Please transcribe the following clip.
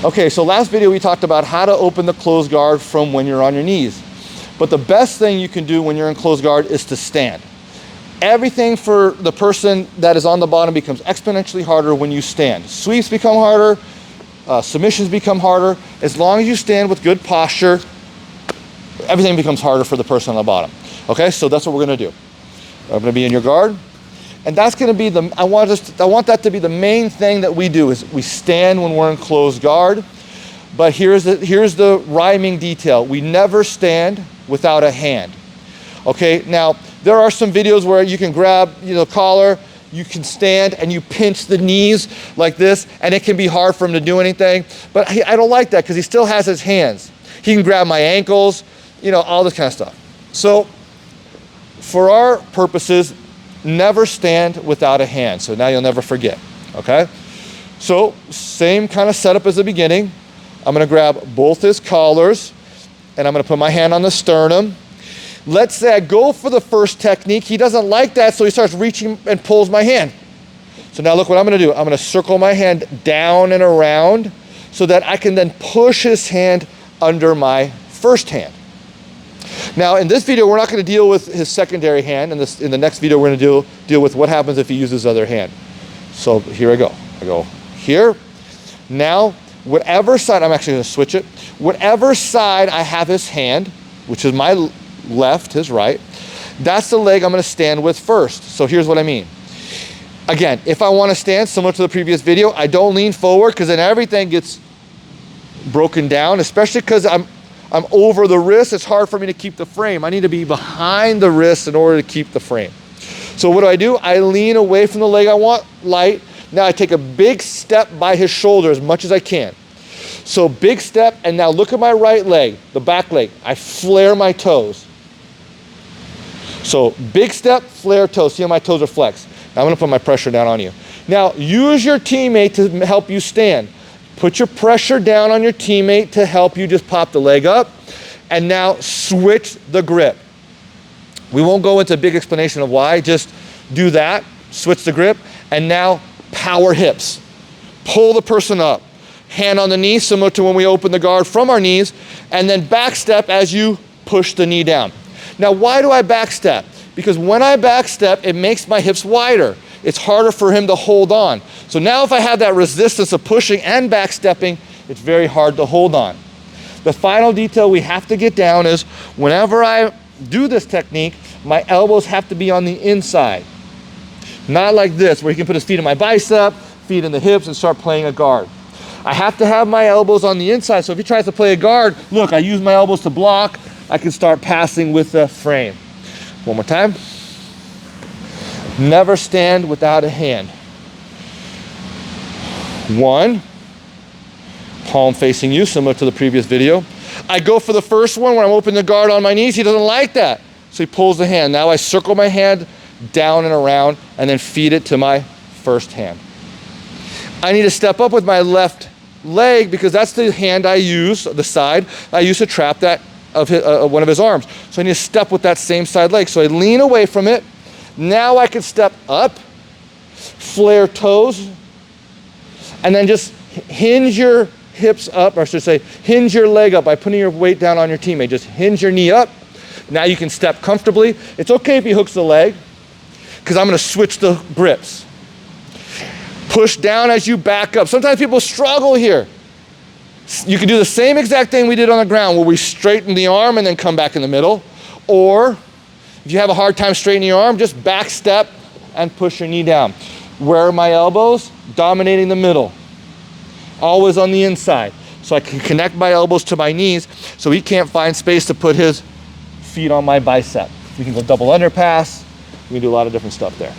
Okay, so last video we talked about how to open the closed guard from when you're on your knees. But the best thing you can do when you're in closed guard is to stand. Everything for the person that is on the bottom becomes exponentially harder when you stand. Sweeps become harder, submissions become harder. As long as you stand with good posture, everything becomes harder for the person on the bottom. Okay, so that's what we're gonna do. I'm gonna be in your guard. And that's gonna be I want that to be the main thing that we do, is we stand when we're in closed guard. But here's the rhyming detail. We never stand without a hand. Okay, now there are some videos where you can grab, collar, you can stand and you pinch the knees like this, and it can be hard for him to do anything. But I don't like that because he still has his hands. He can grab my ankles, all this kind of stuff. So for our purposes, never stand without a hand. So now you'll never forget, okay? So same kind of setup as the beginning. I'm gonna grab both his collars and I'm gonna put my hand on the sternum. Let's say I go for the first technique. He doesn't like that, so he starts reaching and pulls my hand. So now look what I'm gonna do. I'm gonna circle my hand down and around so that I can then push his hand under my first hand. Now in this video, we're not gonna deal with his secondary hand. In the next video, we're gonna deal with what happens if he uses his other hand. So here I go. I go here. Now, whatever side, I'm actually gonna switch it. Whatever side I have his hand, which is my left, his right, that's the leg I'm gonna stand with first. So here's what I mean. Again, if I wanna stand similar to the previous video, I don't lean forward because then everything gets broken down, especially because I'm over the wrist. It's hard for me to keep the frame. I need to be behind the wrist in order to keep the frame. So what do? I lean away from the leg I want light. Now I take a big step by his shoulder as much as I can. So big step, and now look at my right leg, the back leg. I flare my toes. So big step, flare toes. See how my toes are flexed. Now I'm gonna put my pressure down on you. Now use your teammate to help you stand. Put your pressure down on your teammate to help you just pop the leg up. And now switch the grip. We won't go into a big explanation of why, just do that, switch the grip, and now power hips. Pull the person up. Hand on the knee, similar to when we open the guard from our knees, and then back step as you push the knee down. Now, why do I back step? Because when I back step, it makes my hips wider. It's harder for him to hold on. So now if I have that resistance of pushing and back stepping, it's very hard to hold on. The final detail we have to get down is whenever I do this technique, my elbows have to be on the inside. Not like this, where he can put his feet in my bicep, feet in the hips, and start playing a guard. I have to have my elbows on the inside, so if he tries to play a guard, look, I use my elbows to block, I can start passing with the frame. One more time. Never stand without a hand. 1, palm facing you, similar to the previous video. I go for the first one where I'm opening the guard on my knees. He doesn't like that, so he pulls the hand. Now I circle my hand down and around and then feed it to my first hand. I need to step up with my left leg because that's the hand I use, the side I use to trap that of one of his arms. So I need to step with that same side leg. So I lean away from it. Now I can step up, flare toes, and then just hinge your hips up, or I should say hinge your leg up by putting your weight down on your teammate. Just hinge your knee up. Now you can step comfortably. It's okay if he hooks the leg because I'm gonna switch the grips. Push down as you back up. Sometimes people struggle here. You can do the same exact thing we did on the ground where we straighten the arm and then come back in the middle. Or if you have a hard time straightening your arm, just back step and push your knee down. Where are my elbows? Dominating the middle. Always on the inside. So I can connect my elbows to my knees so he can't find space to put his feet on my bicep. We can go double underpass. We can do a lot of different stuff there.